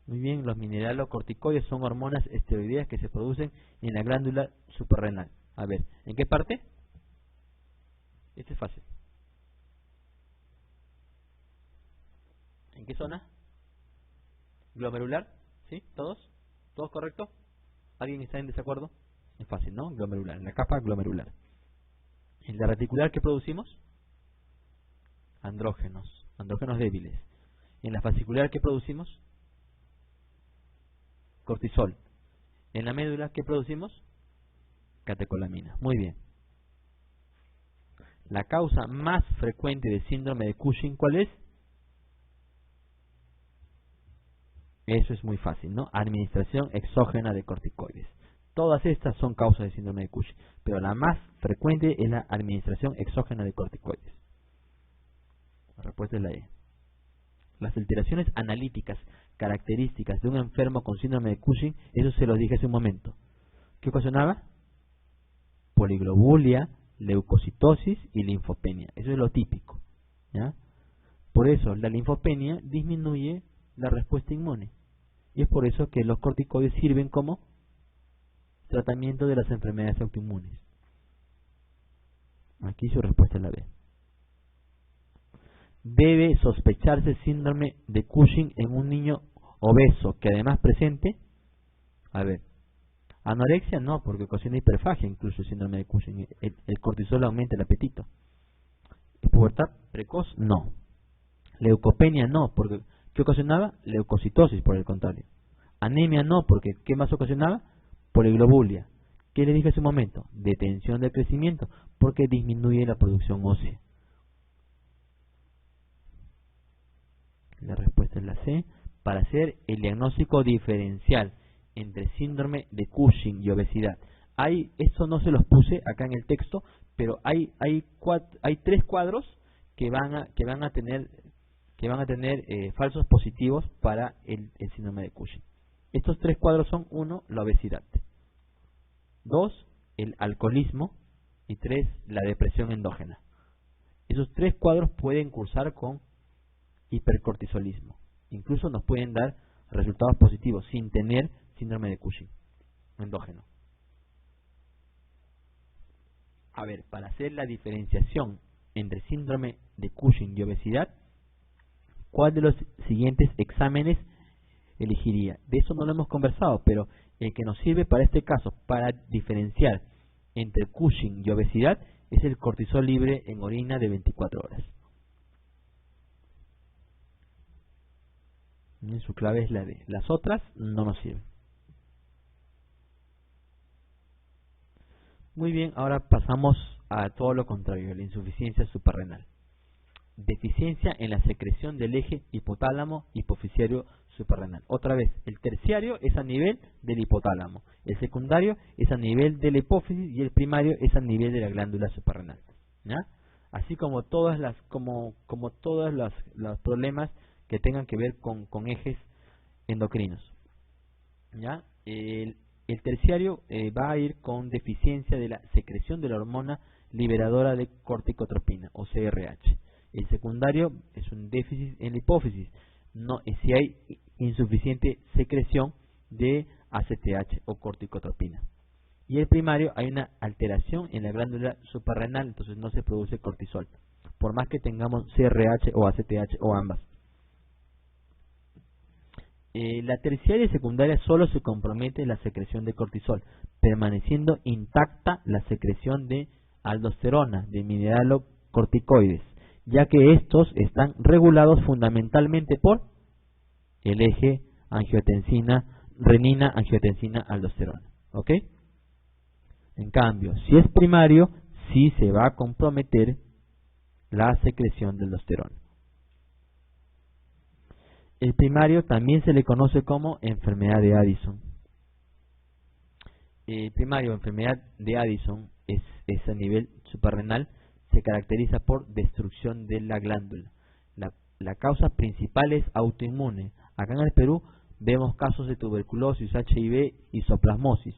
Muy bien, los mineralocorticoides son hormonas esteroideas que se producen en la glándula suprarrenal. A ver, ¿en qué parte? Este es fácil. ¿En qué zona? ¿Glomerular? ¿Sí? ¿Todos? ¿Todos correcto? ¿Alguien está en desacuerdo? Es fácil, ¿no? Glomerular, en la capa glomerular. ¿En la reticular qué producimos? Andrógenos débiles. ¿En la fascicular qué producimos? Cortisol. ¿En la médula qué producimos? Catecolamina. Muy bien. La causa más frecuente de síndrome de Cushing, ¿cuál es? Eso es muy fácil, ¿no? Administración exógena de corticoides. Todas estas son causas de síndrome de Cushing, pero la más frecuente es la administración exógena de corticoides. La respuesta es la E. Las alteraciones analíticas características de un enfermo con síndrome de Cushing, eso se lo dije hace un momento. ¿Qué ocasionaba? Poliglobulia, leucocitosis y linfopenia. Eso es lo típico, ¿ya? Por eso la linfopenia disminuye la respuesta inmune. Y es por eso que los corticoides sirven como tratamiento de las enfermedades autoinmunes. Aquí su respuesta es la B. Debe sospecharse síndrome de Cushing en un niño obeso que además presente, a ver, anorexia no, porque ocasiona hiperfagia, incluso el síndrome de Cushing. El cortisol aumenta el apetito. Pubertad precoz no. Leucopenia no, porque ¿qué ocasionaba? Leucocitosis, por el contrario. Anemia no, porque ¿qué más ocasionaba? Poliglobulia. ¿Qué le dije hace un momento? Detención del crecimiento, porque disminuye la producción ósea. La respuesta es la C. Para hacer el diagnóstico diferencial entre síndrome de Cushing y obesidad. Esto no se los puse acá en el texto, pero hay 3 cuadros que van a tener falsos positivos para el síndrome de Cushing. Estos 3 cuadros son: 1, la obesidad; 2, el alcoholismo; y 3, la depresión endógena. Esos 3 cuadros pueden cursar con hipercortisolismo. Incluso nos pueden dar resultados positivos sin tener síndrome de Cushing endógeno. A ver, para hacer la diferenciación entre síndrome de Cushing y obesidad, ¿cuál de los siguientes exámenes elegiría? De eso no lo hemos conversado, pero el que nos sirve para este caso, para diferenciar entre Cushing y obesidad, es el cortisol libre en orina de 24 horas. Su clave es la D. Las otras no nos sirven. Muy bien, ahora pasamos a todo lo contrario, la insuficiencia suprarrenal. Deficiencia en la secreción del eje hipotálamo hipoficiario suprarrenal. Otra vez, el terciario es a nivel del hipotálamo, el secundario es a nivel de la hipófisis y el primario es a nivel de la glándula suprarrenal, ¿ya? Así como todos los problemas que tengan que ver con ejes endocrinos, ¿ya? El terciario va a ir con deficiencia de la secreción de la hormona liberadora de corticotropina o CRH. El secundario es un déficit en la hipófisis, si hay insuficiente secreción de ACTH o corticotropina. Y el primario, hay una alteración en la glándula suprarrenal, entonces no se produce cortisol, por más que tengamos CRH o ACTH o ambas. La terciaria y secundaria solo se compromete la secreción de cortisol, permaneciendo intacta la secreción de aldosterona, de mineralocorticoides, ya que estos están regulados fundamentalmente por el eje angiotensina, renina, angiotensina, aldosterona. ¿Ok? En cambio, si es primario, sí se va a comprometer la secreción de aldosterona. El primario también se le conoce como enfermedad de Addison. El primario, enfermedad de Addison, es a nivel suprarrenal, se caracteriza por destrucción de la glándula. La causa principal es autoinmune. Acá en el Perú vemos casos de tuberculosis, HIV y isoplasmosis.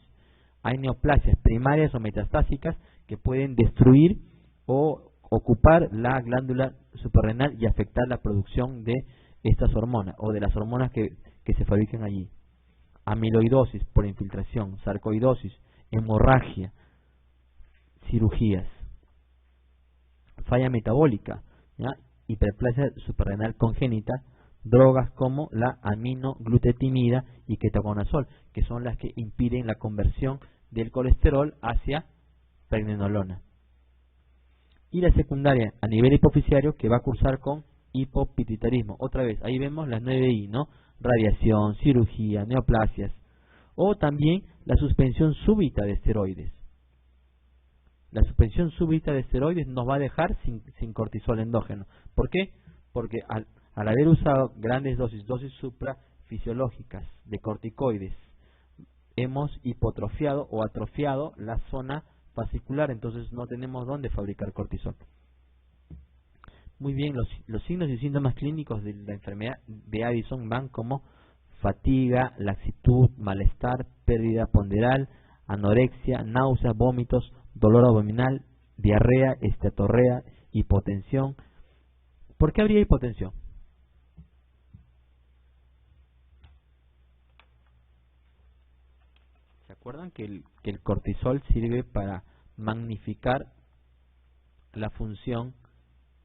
Hay neoplasias primarias o metastásicas que pueden destruir o ocupar la glándula suprarrenal y afectar la producción de estas hormonas o de las hormonas que se fabrican allí. Amiloidosis por infiltración, sarcoidosis, hemorragia, cirugías, falla metabólica, ¿ya? Hiperplasia suprarrenal congénita, drogas como la aminoglutetimida y ketoconazol, que son las que impiden la conversión del colesterol hacia pregnenolona. Y la secundaria a nivel hipofisiario, que va a cursar con hipopituitarismo. Otra vez, ahí vemos las 9I, ¿no? Radiación, cirugía, neoplasias, o también la suspensión súbita de esteroides. La suspensión súbita de esteroides nos va a dejar sin cortisol endógeno. ¿Por qué? Porque al haber usado grandes dosis suprafisiológicas de corticoides, hemos hipotrofiado o atrofiado la zona fascicular, entonces no tenemos dónde fabricar cortisol. Muy bien, los signos y síntomas clínicos de la enfermedad de Addison van como fatiga, laxitud, malestar, pérdida ponderal, anorexia, náuseas, vómitos, dolor abdominal, diarrea, esteatorrea, hipotensión. ¿Por qué habría hipotensión? ¿Se acuerdan que el cortisol sirve para magnificar la función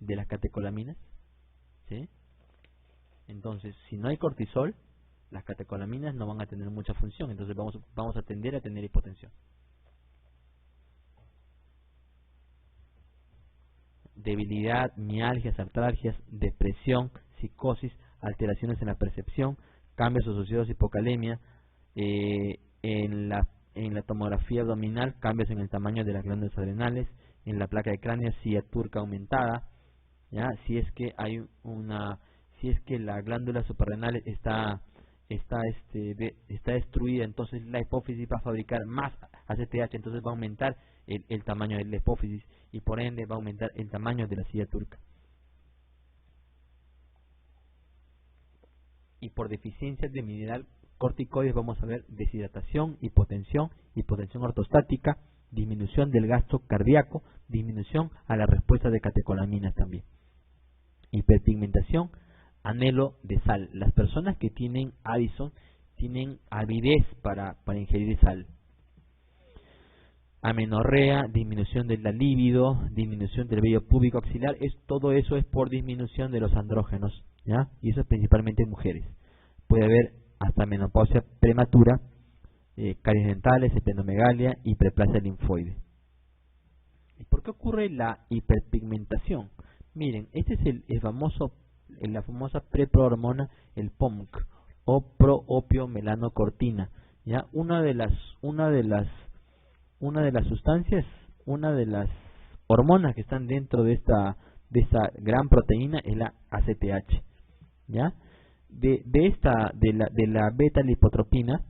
de las catecolaminas? ¿Sí? Entonces, si no hay cortisol, las catecolaminas no van a tener mucha función, entonces vamos a tender a tener hipotensión. Debilidad, mialgias, artralgias, depresión, psicosis, alteraciones en la percepción, cambios asociados a hipocalemia, en la tomografía abdominal, cambios en el tamaño de las glándulas adrenales, en la placa de cráneo, silla turca aumentada, ¿ya? Si es que la glándula suprarrenal está destruida, entonces la hipófisis va a fabricar más ACTH, entonces va a aumentar el tamaño de la hipófisis y por ende va a aumentar el tamaño de la silla turca. Y por deficiencia de mineral corticoides vamos a ver deshidratación, hipotensión ortostática, disminución del gasto cardíaco, disminución a la respuesta de catecolaminas también. Hiperpigmentación, anhelo de sal. Las personas que tienen Addison tienen avidez para ingerir sal. Amenorrea, disminución de la libido, disminución del vello púbico axilar, todo eso es por disminución de los andrógenos, ¿ya? Y eso es principalmente en mujeres. Puede haber hasta menopausia prematura, caries dentales, esplenomegalia, hiperplasia linfoide. ¿Y por qué ocurre la hiperpigmentación? Miren, este es la famosa preprohormona, el POMC, o proopiomelanocortina, ¿ya? Una de las sustancias, una de las hormonas que están dentro de esta gran proteína es la ACTH, ¿ya? De la beta-lipotropina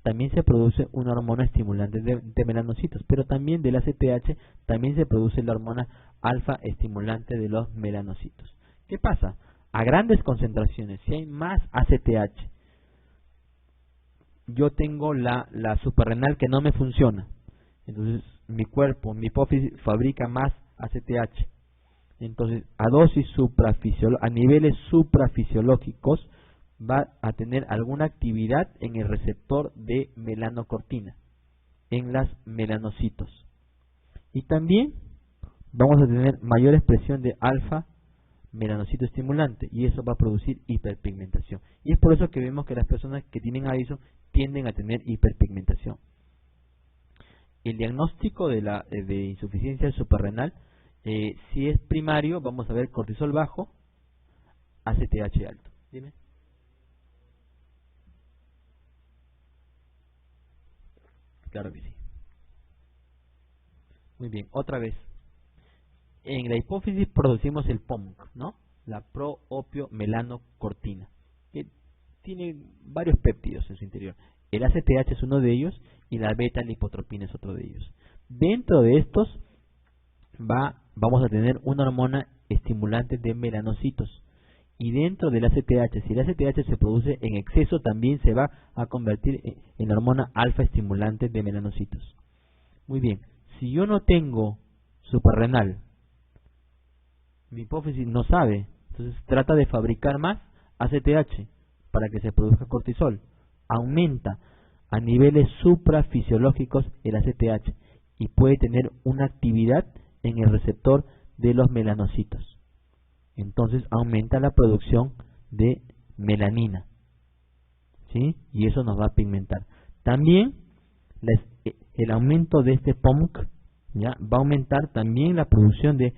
también se produce una hormona estimulante de melanocitos, pero también del ACTH también se produce la hormona alfa estimulante de los melanocitos. ¿Qué pasa? A grandes concentraciones, si hay más ACTH, yo tengo la suprarrenal que no me funciona, entonces mi cuerpo, mi hipófisis fabrica más ACTH, entonces a niveles suprafisiológicos va a tener alguna actividad en el receptor de melanocortina, en las melanocitos, y también vamos a tener mayor expresión de alfa melanocito estimulante, y eso va a producir hiperpigmentación, y es por eso que vemos que las personas que tienen Addison tienden a tener hiperpigmentación. El diagnóstico de insuficiencia suprarrenal, si es primario, vamos a ver cortisol bajo, ACTH alto. Dime. Claro que sí. Muy bien, otra vez. En la hipófisis producimos el POMC, ¿no? La proopiomelanocortina, que tiene varios péptidos en su interior. El ACTH es uno de ellos y la beta-lipotropina es otro de ellos. Dentro de estos vamos a tener una hormona estimulante de melanocitos. Y dentro del ACTH, si el ACTH se produce en exceso, también se va a convertir en la hormona alfa estimulante de melanocitos. Muy bien, si yo no tengo suprarrenal, mi hipófisis no sabe Entonces trata de fabricar más ACTH para que se produzca cortisol. Aumenta a niveles suprafisiológicos el ACTH y puede tener una actividad en el receptor de los melanocitos. Entonces aumenta la producción de melanina, ¿sí? Y eso nos va a pigmentar. También el aumento de este POMC, ¿ya?, va a aumentar también la producción de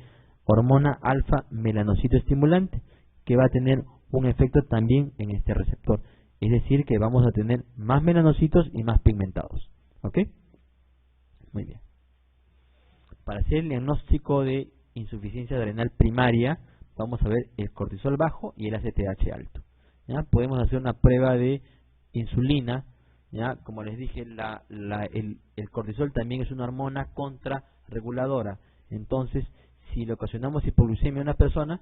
hormona alfa melanocito estimulante, que va a tener un efecto también en este receptor. Es decir, que vamos a tener más melanocitos y más pigmentados. ¿Ok? Muy bien. Para hacer el diagnóstico de insuficiencia adrenal primaria, vamos a ver el cortisol bajo y el ACTH alto. ¿Ya? Podemos hacer una prueba de insulina. ¿Ya? Como les dije, el cortisol también es una hormona contrarreguladora. Entonces, si le ocasionamos hipoglucemia a una persona,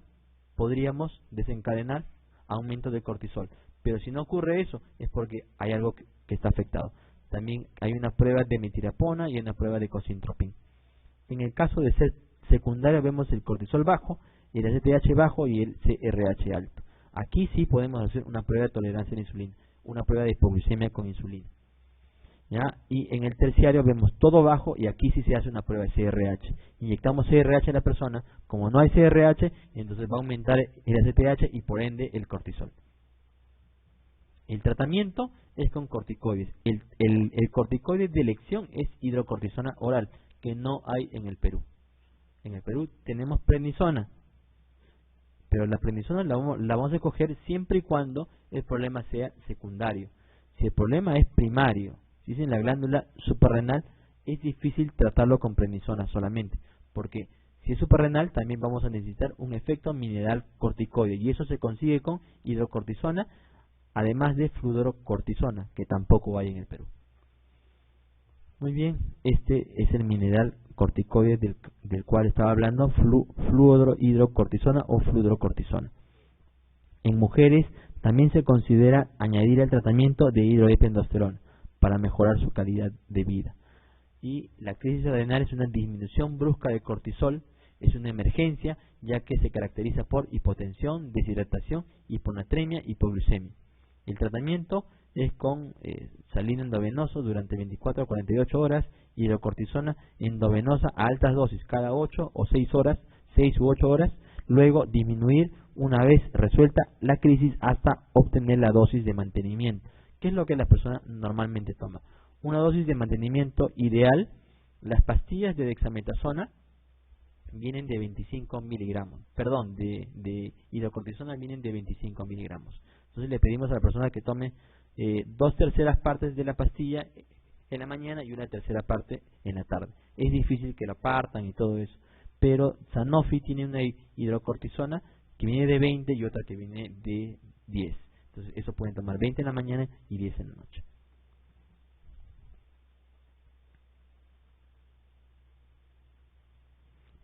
podríamos desencadenar aumento de cortisol. Pero si no ocurre eso, es porque hay algo que está afectado. También hay una prueba de metilapona y una prueba de cosintropin. En el caso de ser secundario, vemos el cortisol bajo, el ACTH bajo y el CRH alto. Aquí sí podemos hacer una prueba de tolerancia a la insulina, una prueba de hipoglucemia con insulina. ¿Ya? Y en el terciario vemos todo bajo y aquí sí se hace una prueba de CRH. Inyectamos CRH a la persona, como no hay CRH, entonces va a aumentar el ACTH y por ende el cortisol. El tratamiento es con corticoides. El corticoide de elección es hidrocortisona oral, que no hay en el Perú. En el Perú tenemos prednisona, pero la prednisona la vamos a escoger siempre y cuando el problema sea secundario. Si el problema es primario, si es en la glándula suprarrenal, es difícil tratarlo con prednisona solamente, porque si es suprarrenal también vamos a necesitar un efecto mineral corticoide, y eso se consigue con hidrocortisona, además de fluorocortisona, que tampoco hay en el Perú. Muy bien, este es el mineral corticoide del cual estaba hablando, fluorohidrocortisona o fluorocortisona. En mujeres también se considera añadir al tratamiento de hidroepiandrosterona para mejorar su calidad de vida. Y la crisis adrenal es una disminución brusca de cortisol, es una emergencia ya que se caracteriza por hipotensión, deshidratación, hiponatremia y hipoglucemia. El tratamiento es con salina endovenoso durante 24 a 48 horas, hidrocortisona endovenosa a altas dosis cada 8 o 6 horas, 6 u 8 horas, luego disminuir una vez resuelta la crisis hasta obtener la dosis de mantenimiento. ¿Qué es lo que la persona normalmente toma? Una dosis de mantenimiento ideal. Las pastillas de dexametasona vienen de 25 miligramos, perdón, de hidrocortisona vienen de 25 miligramos. Entonces le pedimos a la persona que tome 2/3 partes de la pastilla en la mañana y 1/3 parte en la tarde. Es difícil que lo partan y todo eso, pero Sanofi tiene una hidrocortisona que viene de 20 y otra que viene de 10. Entonces eso pueden tomar 20 en la mañana y 10 en la noche.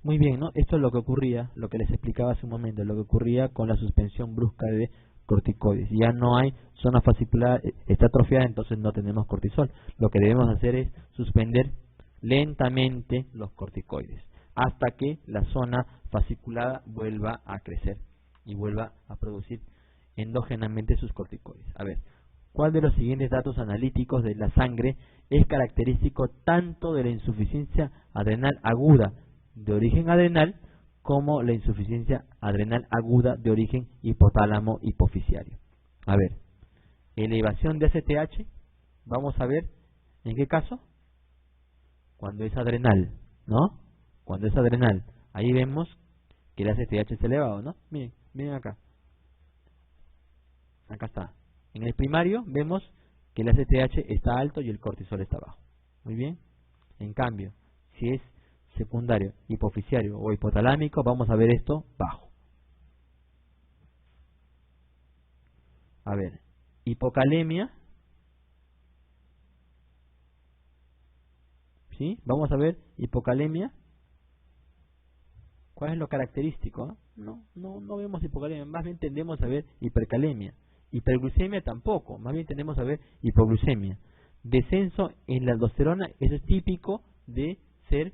Muy bien, ¿no? Esto es lo que ocurría, lo que les explicaba hace un momento, lo que ocurría con la suspensión brusca de corticoides. Ya no hay zona fascicular, está atrofiada, entonces no tenemos cortisol. Lo que debemos hacer es suspender lentamente los corticoides hasta que la zona fasciculada vuelva a crecer y vuelva a producir endógenamente sus corticoides. A ver, ¿cuál de los siguientes datos analíticos de la sangre es característico tanto de la insuficiencia adrenal aguda de origen adrenal como la insuficiencia adrenal aguda de origen hipotálamo hipofisiario? A ver, elevación de ACTH, vamos a ver, ¿en qué caso? Cuando es adrenal, ¿no? Cuando es adrenal, ahí vemos que el ACTH es elevado, ¿no? Miren, miren acá. Acá está. En el primario vemos que el ACTH está alto y el cortisol está bajo. Muy bien. En cambio, si es secundario, hipofisiario o hipotalámico, vamos a ver esto bajo. A ver, hipocalemia. ¿Sí? Vamos a ver hipocalemia. ¿Cuál es lo característico? No vemos hipocalemia, más bien tendemos a ver hipercalemia. Hiperglucemia tampoco, más bien tendemos a ver hipoglucemia. Descenso en la aldosterona, eso es típico de ser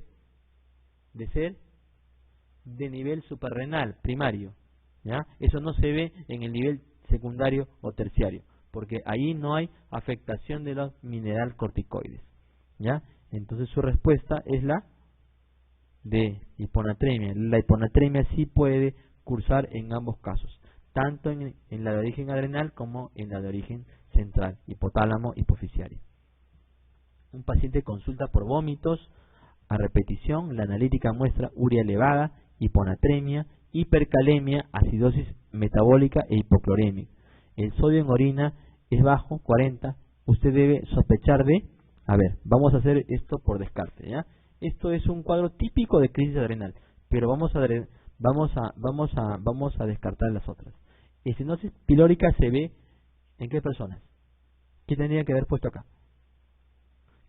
de nivel suprarrenal primario, ¿ya? Eso no se ve en el nivel secundario o terciario, porque ahí no hay afectación de los mineralocorticoides, ¿ya? Entonces su respuesta es la de hiponatremia. La hiponatremia sí puede cursar en ambos casos, tanto en la de origen adrenal como en la de origen central, hipotálamo hipoficiario. Un paciente consulta por vómitos a repetición, la analítica muestra urea elevada, hiponatremia, hipercalemia, acidosis metabólica e hipocloremia. El sodio en orina es bajo, 40. Usted debe sospechar de, vamos a hacer esto por descarte, ¿ya? Esto es un cuadro típico de crisis adrenal, pero vamos a descartar las otras. Estenosis pilórica se ve ¿en qué personas? ¿Qué tendría que haber puesto acá?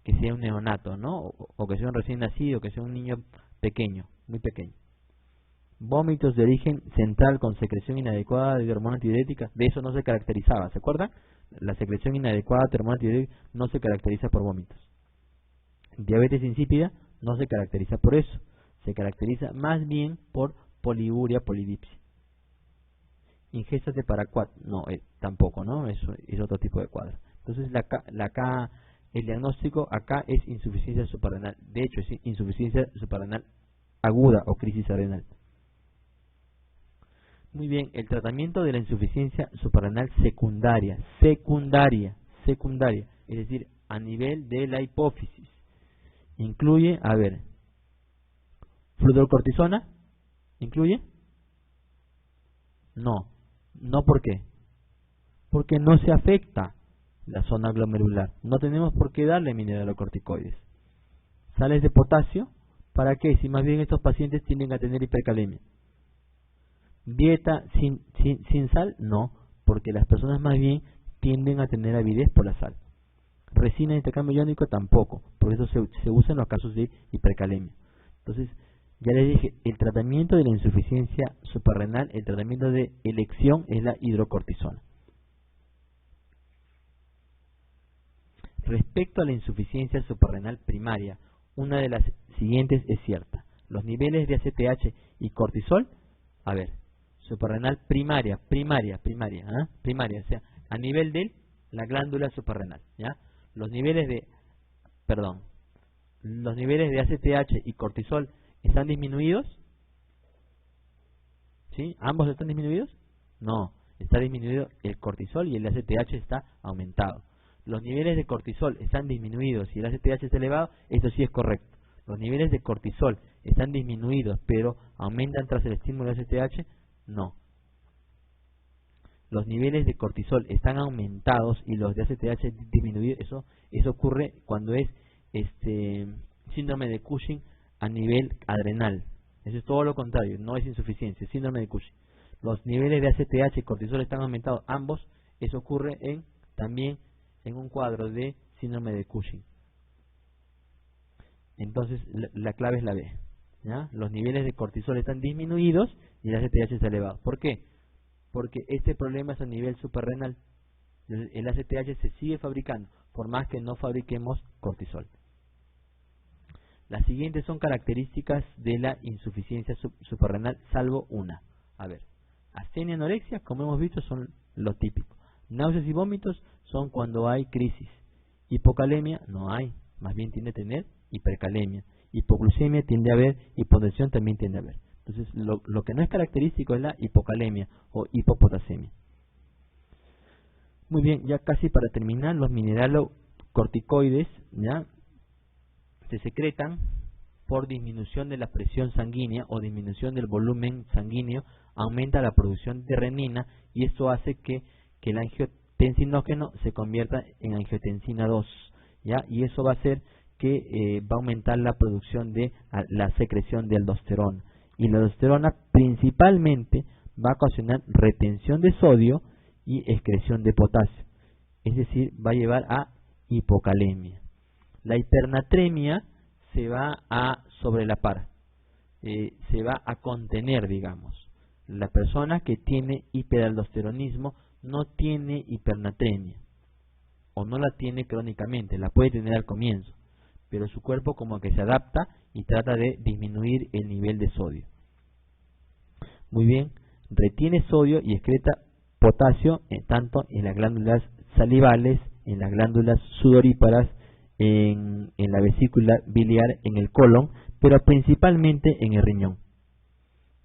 Que sea un neonato, ¿no? O que sea un recién nacido, que sea un niño pequeño, muy pequeño. Vómitos de origen central con secreción inadecuada de hormona antidiurética, de eso no se caracterizaba, ¿se acuerdan? La secreción inadecuada de hormona antidiurética no se caracteriza por vómitos. Diabetes insípida no se caracteriza por eso, se caracteriza más bien por poliuria, polidipsia. Ingestas de paraquat, no, tampoco, ¿no? Es otro tipo de cuadro. Entonces el diagnóstico acá es insuficiencia suprarrenal, de hecho es insuficiencia suprarrenal aguda o crisis adrenal. Muy bien, el tratamiento de la insuficiencia suprarrenal secundaria, es decir, a nivel de la hipófisis, incluye, fluorocortisona, ¿incluye? No, ¿por qué? Porque no se afecta la zona glomerular, no tenemos por qué darle mineralocorticoides. Sales de potasio, ¿para qué? Si más bien estos pacientes tienden a tener hipercalemia. Dieta sin sal, no, porque las personas más bien tienden a tener avidez por la sal. Resina de intercambio iónico tampoco, por eso se usa en los casos de hipercalemia. Entonces, ya les dije, el tratamiento de la insuficiencia suprarrenal, el tratamiento de elección es la hidrocortisona. Respecto a la insuficiencia suprarrenal primaria, una de las siguientes es cierta. Los niveles de ACTH y cortisol, suprarrenal primaria, o sea, a nivel de la glándula suprarrenal, ¿ya? Los niveles de ACTH y cortisol están disminuidos, ¿sí? ¿Ambos están disminuidos? No, está disminuido el cortisol y el ACTH está aumentado. Los niveles de cortisol están disminuidos y el ACTH está elevado, esto sí es correcto. Los niveles de cortisol están disminuidos, pero aumentan tras el estímulo de ACTH, no. Los niveles de cortisol están aumentados y los de ACTH disminuidos, eso ocurre cuando es síndrome de Cushing a nivel adrenal. Eso es todo lo contrario, no es insuficiencia, es síndrome de Cushing. Los niveles de ACTH y cortisol están aumentados ambos, eso ocurre también en un cuadro de síndrome de Cushing. Entonces la clave es la B, ¿ya? Los niveles de cortisol están disminuidos y el ACTH está elevado. ¿Por qué? Porque este problema es a nivel suprarrenal. El ACTH se sigue fabricando, por más que no fabriquemos cortisol. Las siguientes son características de la insuficiencia suprarrenal, salvo una. Astenia y anorexia, como hemos visto, son lo típico. Náuseas y vómitos son cuando hay crisis. Hipocalemia no hay, más bien tiende a tener hipercalemia. Hipoglucemia tiende a haber, hipotensión también tiende a haber. Entonces, lo que no es característico es la hipocalemia o hipopotasemia. Muy bien, ya casi para terminar, los mineralocorticoides, ¿ya?, se secretan por disminución de la presión sanguínea o disminución del volumen sanguíneo, aumenta la producción de renina y esto hace que el angiotensinógeno se convierta en angiotensina 2, ¿ya? Y eso va a hacer que va a aumentar la producción de la secreción de aldosterona. Y la aldosterona principalmente va a ocasionar retención de sodio y excreción de potasio. Es decir, va a llevar a hipocalemia. La hipernatremia se va a sobrelapar, se va a contener, digamos. La persona que tiene hiperaldosteronismo no tiene hipernatremia, o no la tiene crónicamente, la puede tener al comienzo, pero su cuerpo como que se adapta y trata de disminuir el nivel de sodio. Muy bien, retiene sodio y excreta potasio tanto en las glándulas salivales, en las glándulas sudoríparas, en la vesícula biliar, en el colon, pero principalmente en el riñón.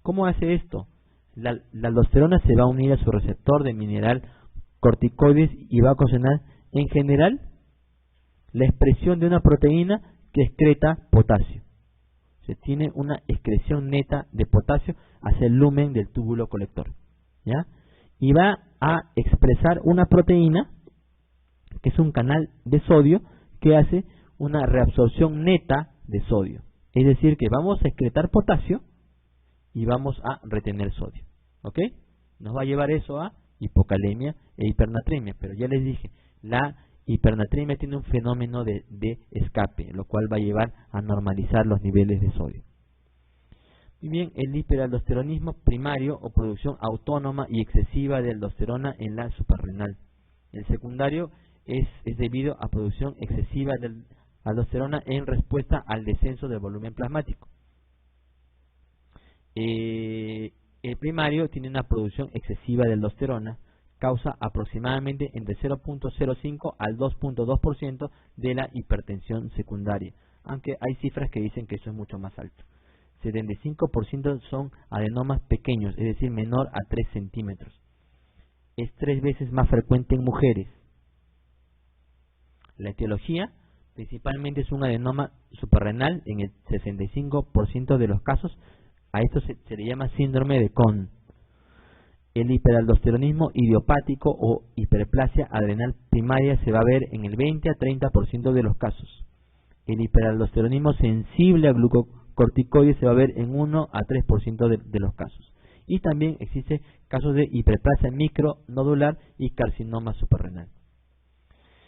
¿Cómo hace esto? La aldosterona se va a unir a su receptor de mineral corticoides y va a ocasionar en general la expresión de una proteína que excreta potasio. Se tiene una excreción neta de potasio hacia el lumen del túbulo colector, ¿ya? Y va a expresar una proteína que es un canal de sodio que hace una reabsorción neta de sodio. Es decir, que vamos a excretar potasio y vamos a retener sodio. ¿Ok? Nos va a llevar eso a hipocalemia e hipernatremia, pero ya les dije, la hipernatremia tiene un fenómeno de escape, lo cual va a llevar a normalizar los niveles de sodio. Muy bien, el hiperaldosteronismo primario o producción autónoma y excesiva de aldosterona en la suprarrenal. El secundario es debido a producción excesiva de aldosterona en respuesta al descenso del volumen plasmático. El primario tiene una producción excesiva de aldosterona, causa aproximadamente entre 0.05 al 2.2% de la hipertensión secundaria, aunque hay cifras que dicen que eso es mucho más alto. 75% son adenomas pequeños, es decir, menor a 3 centímetros. Es 3 veces más frecuente en mujeres. La etiología principalmente es un adenoma suprarrenal en el 65% de los casos. A esto se le llama síndrome de Cohn. El hiperaldosteronismo idiopático o hiperplasia adrenal primaria se va a ver en el 20 a 30% de los casos. El hiperaldosteronismo sensible a glucocorticoides se va a ver en 1 a 3% de los casos. Y también existe casos de hiperplasia micronodular y carcinoma suprarrenal.